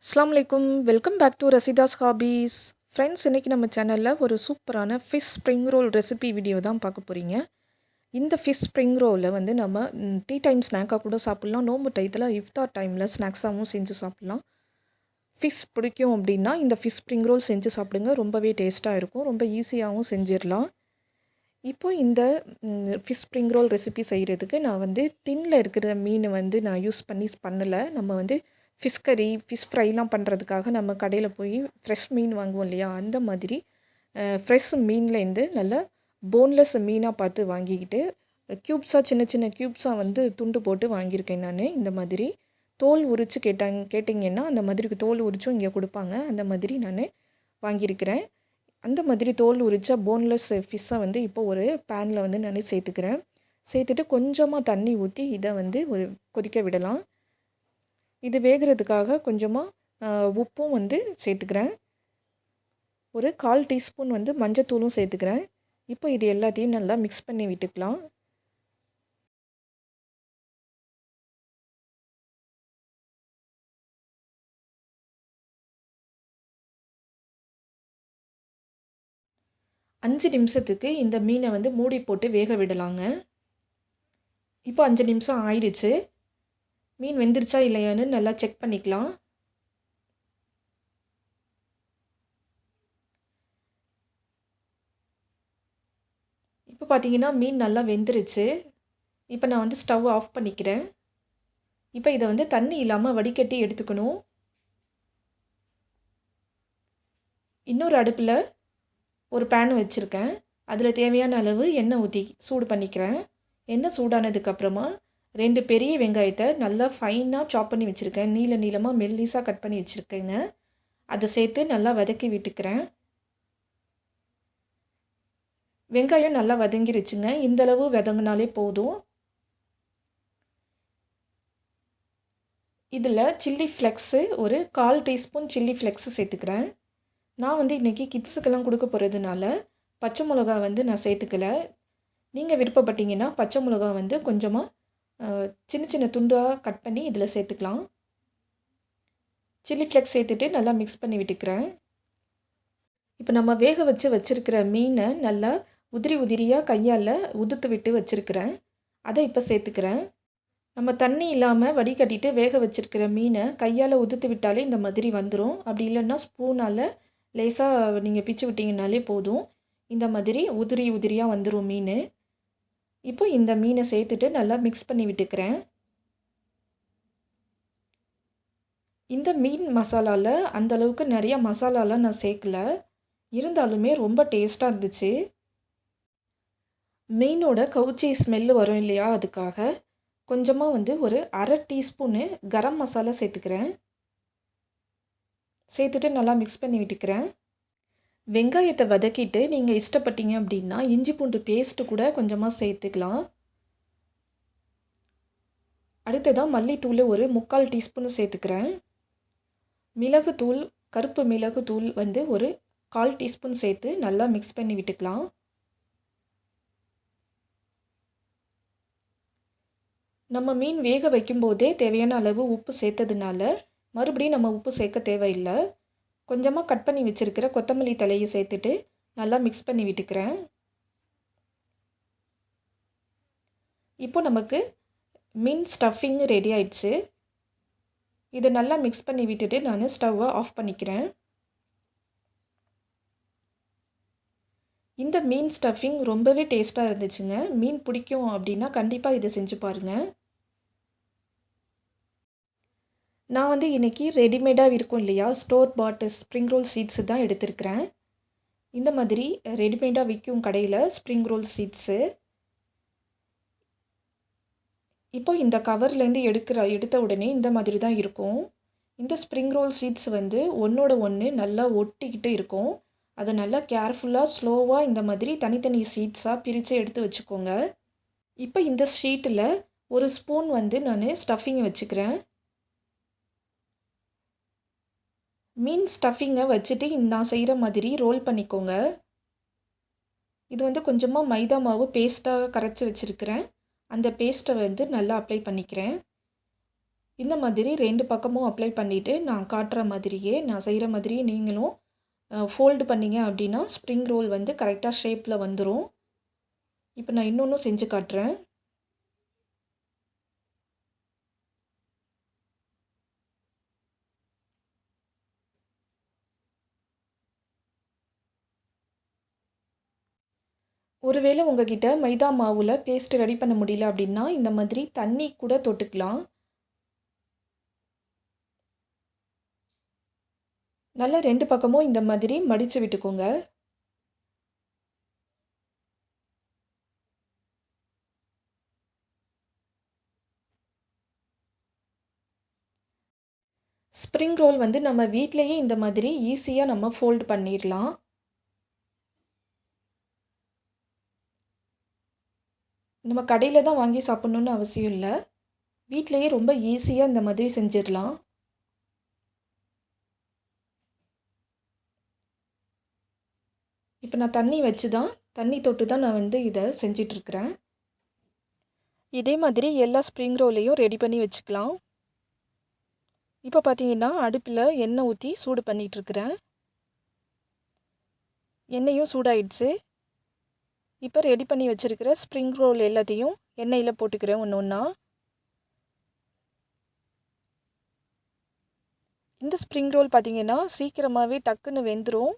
அஸ்ஸலாமு அலைக்கும். Welcome back to Rasitha's hobbies. Friends, இன்றைக்கி நம்ம சேனலில் ஒரு சூப்பரான fish spring roll recipe video தான் பார்க்க போகிறீங்க. இந்த ஃபிஷ் ஸ்ப்ரிங் ரோலை வந்து நம்ம டீ டைம் ஸ்நாக்காக கூட சாப்பிட்லாம். நோம்பு டயத்தில் இஃப்தார் டைமில் ஸ்நாக்ஸாகவும் செஞ்சு சாப்பிட்லாம். ஃபிஷ் பிடிக்கும் அப்படின்னா இந்த ஃபிஷ் ஸ்ப்ரிங் ரோல் செஞ்சு சாப்பிடுங்க. ரொம்பவே டேஸ்ட்டாக இருக்கும். ரொம்ப ஈஸியாகவும் செஞ்சிடலாம். இப்போ இந்த ஃபிஷ் ஸ்ப்ரிங் ரோல் ரெசிபி செய்கிறதுக்கு நான் வந்து டின்னில் இருக்கிற மீன் வந்து நான் யூஸ் பண்ணலை. நம்ம வந்து ஃபிஷ் கறி, ஃபிஷ் ஃப்ரைலாம் பண்ணுறதுக்காக நம்ம கடையில் போய் ஃப்ரெஷ் மீன் வாங்குவோம் இல்லையா, அந்த மாதிரி ஃப்ரெஷ் மீன்லேருந்து நல்ல போன்லெஸ் மீனாக பார்த்து வாங்கிக்கிட்டு க்யூப்ஸாக சின்ன சின்ன க்யூப்ஸாக வந்து துண்டு போட்டு வாங்கியிருக்கேன் நான். இந்த மாதிரி தோல் உரித்து கேட்டிங்கன்னா அந்த மாதிரி தோல் உரிச்சும் இங்கே கொடுப்பாங்க. அந்த மாதிரி நான் வாங்கியிருக்கிறேன். அந்த மாதிரி தோல் உரிச்சா போன்லெஸ் ஃபிஷ்ஷை வந்து இப்போ ஒரு பேனில் வந்து நான் சேர்த்துக்கிறேன். சேர்த்துட்டு கொஞ்சமாக தண்ணி ஊற்றி இதை வந்து ஒரு கொதிக்க விடலாம். இது வேகிறதுக்காக கொஞ்சமாக உப்பும் வந்து சேர்த்துக்கிறேன். ஒரு 1/4 டீஸ்பூன் வந்து மஞ்சத்தூளும் சேர்த்துக்கிறேன். இப்போ இது எல்லாத்தையும் நல்லா மிக்ஸ் பண்ணி விட்டுக்கலாம். அஞ்சு நிமிஷத்துக்கு இந்த மீனை வந்து மூடி போட்டு வேக விடலாங்க. இப்போ 5 நிமிஷம் ஆயிடுச்சு. மீன் வெந்துருச்சா இல்லையான்னு நல்லா செக் பண்ணிக்கலாம். இப்போ பார்த்தீங்கன்னா மீன் நல்லா வெந்துருச்சு. இப்போ நான் வந்து ஸ்டவ் ஆஃப் பண்ணிக்கிறேன். இப்போ இதை வந்து தண்ணி இல்லாமல் வடிகட்டி எடுத்துக்கணும். இன்னொரு அடுப்பில் ஒரு பேன் வச்சுருக்கேன். அதில் தேவையான அளவு எண்ணெய் ஊற்றி சூடு பண்ணிக்கிறேன். எண்ணெய் சூடானதுக்கப்புறமா 2 பெரிய வெங்காயத்தை நல்லா ஃபைனாக சாப் பண்ணி வச்சுருக்கேன். நீளமாக மெல்லிஸாக கட் பண்ணி வச்சுருக்கேங்க. அதை சேர்த்து நல்லா வதக்கி விட்டுக்கிறேன். வெங்காயம் நல்லா வதங்கிருச்சுங்க. இந்தளவு வதங்கினாலே போதும். இதில் சில்லி ஃப்ளெக்ஸு ஒரு 1/4 டீஸ்பூன் சில்லி ஃப்ளெக்ஸு சேர்த்துக்கிறேன். நான் வந்து இன்றைக்கி கிட்ஸுக்கெல்லாம் கொடுக்க போகிறதுனால பச்சை மிளகா வந்து நான் சேர்த்துக்கல. நீங்கள் விருப்பப்பட்டீங்கன்னா பச்சை மிளகா வந்து கொஞ்சமாக சின்ன சின்ன துண்டாக கட் பண்ணி இதில் சேர்த்துக்கலாம். சில்லி ஃப்ளெக்ஸ் சேர்த்துட்டு நல்லா மிக்ஸ் பண்ணி விட்டுக்கிறேன். இப்போ நம்ம வேக வச்சுருக்கிற மீனை நல்லா உதிரியாக கையால் உதுத்து விட்டு வச்சுருக்கிறேன். அதை இப்போ சேர்த்துக்கிறேன். நம்ம தண்ணி இல்லாமல் வடிகட்டிட்டு வேக வச்சுருக்கிற மீனை கையால் உதுத்து விட்டாலே இந்த மாதிரி வந்துடும். அப்படி இல்லைன்னா ஸ்பூனால் லேசாக நீங்கள் பிச்சு விட்டிங்கனாலே போதும். இந்த மாதிரி உதிரியாக வந்துடும் மீன். இப்போ இந்த மீனை சேர்த்துட்டு நல்லா மிக்ஸ் பண்ணி விட்டுக்கிறேன். இந்த மீன் மசாலாவில் அந்தளவுக்கு நிறையா மசாலாலாம் நான் சேர்க்கல. இருந்தாலுமே ரொம்ப டேஸ்ட்டாக இருந்துச்சு. மீனோட கவுச்சி ஸ்மெல்லு வரும் இல்லையா, அதுக்காக கொஞ்சமாக வந்து ஒரு 1/2 டீஸ்பூனு கரம் மசாலா சேர்த்துக்கிறேன். சேர்த்துட்டு நல்லா மிக்ஸ் பண்ணி விட்டுக்கிறேன். வெங்காயத்தை வதக்கிட்டு நீங்கள் இஷ்டப்பட்டீங்க அப்படின்னா இஞ்சி பூண்டு பேஸ்ட்டு கூட கொஞ்சமாக சேர்த்துக்கலாம். அடுத்ததாக மல்லித்தூள் ஒரு 3/4 டீஸ்பூன் சேர்த்துக்கிறேன். மிளகுத்தூள், கருப்பு மிளகுத்தூள் வந்து ஒரு 1/4 டீஸ்பூன் சேர்த்து நல்லா மிக்ஸ் பண்ணி விட்டுக்கலாம். நம்ம மீன் வேக வைக்கும்போதே தேவையான அளவு உப்பு சேர்த்ததுனால மறுபடியும் நம்ம உப்பு சேர்க்க தேவையில்லை. கொஞ்சமாக கட் பண்ணி வச்சுருக்கிற கொத்தமல்லி தழையை சேர்த்துட்டு நல்லா மிக்ஸ் பண்ணி விட்டுக்கிறேன். இப்போ நமக்கு மீன் ஸ்டஃபிங் ரெடி ஆயிடுச்சு. இதை நல்லா மிக்ஸ் பண்ணி விட்டுட்டு நான் ஸ்டவ்வை ஆஃப் பண்ணிக்கிறேன். இந்த மீன் ஸ்டஃபிங் ரொம்பவே டேஸ்ட்டாக இருந்துச்சுங்க. மீன் பிடிக்கும் அப்படின்னா கண்டிப்பாக இதை செஞ்சு பாருங்கள். நான் வந்து இன்றைக்கி ரெடிமேடாக இருக்கும் இல்லையா, ஸ்டோர் பாட் ஸ்ப்ரிங் ரோல் சீட்ஸு தான் எடுத்திருக்கிறேன். இந்த மாதிரி ரெடிமேடாக விற்கும் கடையில் ஸ்ப்ரிங் ரோல் சீட்ஸு. இப்போ இந்த கவர்லேருந்து எடுத்த உடனே இந்த மாதிரி தான் இருக்கும். இந்த ஸ்ப்ரிங் ரோல் சீட்ஸ் வந்து ஒன்றோட ஒன்று நல்லா ஒட்டிக்கிட்டு இருக்கும். அதை நல்லா கேர்ஃபுல்லாக ஸ்லோவாக இந்த மாதிரி தனித்தனி சீட்ஸாக பிரித்து எடுத்து வச்சுக்கோங்க. இப்போ இந்த ஷீட்டில் ஒரு ஸ்பூன் வந்து நான் ஸ்டஃபிங்கை வச்சுக்கிறேன். மீன் ஸ்டஃபிங்கை வச்சுட்டு நான் செய்கிற மாதிரி ரோல் பண்ணிக்கோங்க. இது வந்து கொஞ்சமாக மைதா மாவு பேஸ்ட்டாக கரைச்சி வச்சுருக்கிறேன். அந்த பேஸ்ட்டை வந்து நல்லா அப்ளை பண்ணிக்கிறேன். இந்த மாதிரி 2 பக்கமும் அப்ளை பண்ணிவிட்டு நான் காட்டுற மாதிரியே நான் செய்கிற மாதிரியே நீங்களும் ஃபோல்டு பண்ணிங்க அப்படின்னா ஸ்ப்ரிங் ரோல் வந்து கரெக்டாக ஷேப்பில் வந்துடும். இப்போ நான் இன்னொன்றும் செஞ்சு காட்டுறேன். ஒருவேளை உங்ககிட்ட மைதா மாவில் பேஸ்ட் ரெடி பண்ண முடியல அப்படின்னா இந்த மாதிரி தண்ணி கூட தொட்டுக்கலாம். நல்லா 2 பக்கமும் இந்த மாதிரி மடித்து விட்டுக்கோங்க. ஸ்ப்ரிங் ரோல் வந்து நம்ம வீட்டிலேயே இந்த மாதிரி ஈஸியாக நம்ம ஃபோல்டு பண்ணிடலாம். நம்ம கடையில் தான் வாங்கி சாப்பிட்ணுன்னு அவசியம் இல்லை. வீட்டிலேயே ரொம்ப ஈஸியாக இந்த மாதிரி செஞ்சிடலாம். இப்போ நான் தண்ணி தொட்டு தான் நான் வந்து இதை செஞ்சிட்ருக்கிறேன். இதே மாதிரி எல்லா ஸ்ப்ரிங் ரோலையும் ரெடி பண்ணி வச்சுக்கலாம். இப்போ பார்த்தீங்கன்னா அடுப்பில் எண்ணெய் ஊற்றி சூடு பண்ணிகிட்ருக்கிறேன். எண்ணெயும் சூடாயிடுச்சு. இப்போ ரெடி பண்ணி வச்சுருக்கிற ஸ்ப்ரிங் ரோல் எல்லாத்தையும் எண்ணெயில் போட்டுக்கிறேன் ஒன்று ஒன்றா. இந்த ஸ்ப்ரிங் ரோல் பார்த்திங்கன்னா சீக்கிரமாகவே டக்குன்னு வெந்துடும்.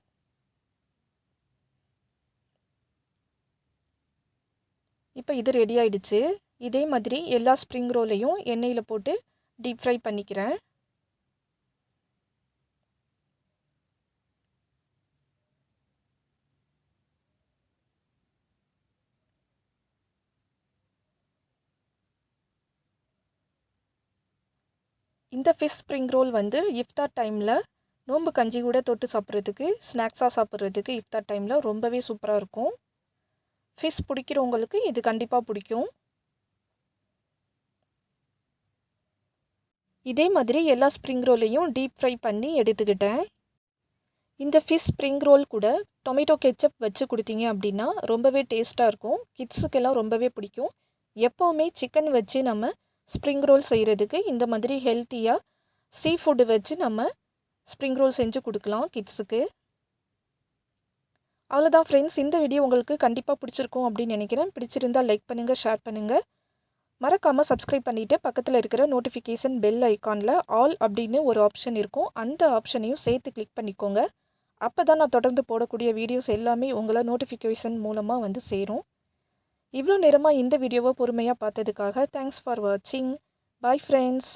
இப்போ இது ரெடி ஆகிடுச்சு. இதே மாதிரி எல்லா ஸ்ப்ரிங் ரோலையும் எண்ணெயில் போட்டு டீப் ஃப்ரை பண்ணிக்கிறேன். இந்த ஃபிஷ் ஸ்ப்ரிங் ரோல் வந்து இஃப்தார் டைமில் நோம்பு கஞ்சி கூட தொட்டு சாப்பிட்றதுக்கு, ஸ்நாக்ஸாக சாப்பிட்றதுக்கு இஃப்தார் டைமில் ரொம்பவே சூப்பராக இருக்கும். ஃபிஷ் பிடிக்கிறவங்களுக்கு இது கண்டிப்பாக பிடிக்கும். இதே மாதிரி எல்லா ஸ்ப்ரிங் ரோலையும் டீப் ஃப்ரை பண்ணி எடுத்துக்கிட்டேன். இந்த ஃபிஷ் ஸ்ப்ரிங் ரோல் கூட டொமேட்டோ கெச்சப் வச்சு கொடுத்தீங்க அப்படின்னா ரொம்பவே டேஸ்ட்டாக இருக்கும். கிட்ஸுக்கெல்லாம் ரொம்பவே பிடிக்கும். எப்போவுமே சிக்கன் வச்சு நம்ம ஸ்ப்ரிங் ரோல் செய்கிறதுக்கு இந்த மாதிரி ஹெல்த்தியாக சீ ஃபுட்டு வச்சு நம்ம ஸ்ப்ரிங் ரோல் செஞ்சு கொடுக்கலாம் கிட்ஸுக்கு. அவ்வளோதான் ஃப்ரெண்ட்ஸ், இந்த வீடியோ உங்களுக்கு கண்டிப்பாக பிடிச்சிருக்கும் அப்படின்னு நினைக்கிறேன். பிடிச்சிருந்தால் லைக் பண்ணுங்கள், ஷேர் பண்ணுங்கள். மறக்காமல் சப்ஸ்கிரைப் பண்ணிவிட்டு பக்கத்தில் இருக்கிற நோட்டிஃபிகேஷன் பெல் ஐக்கானில் ஆல் அப்படின்னு ஒரு ஆப்ஷன் இருக்கும். அந்த ஆப்ஷனையும் சேர்த்து கிளிக் பண்ணிக்கோங்க. அப்போ தான் நான் தொடர்ந்து போடக்கூடிய வீடியோஸ் எல்லாமே உங்களை நோட்டிஃபிகேஷன் மூலமாக வந்து சேரும். இவ்வளோ நேரமாக இந்த வீடியோவை பொறுமையாக பார்த்ததுக்காக தேங்க்ஸ் ஃபார் வாட்சிங். Bye friends.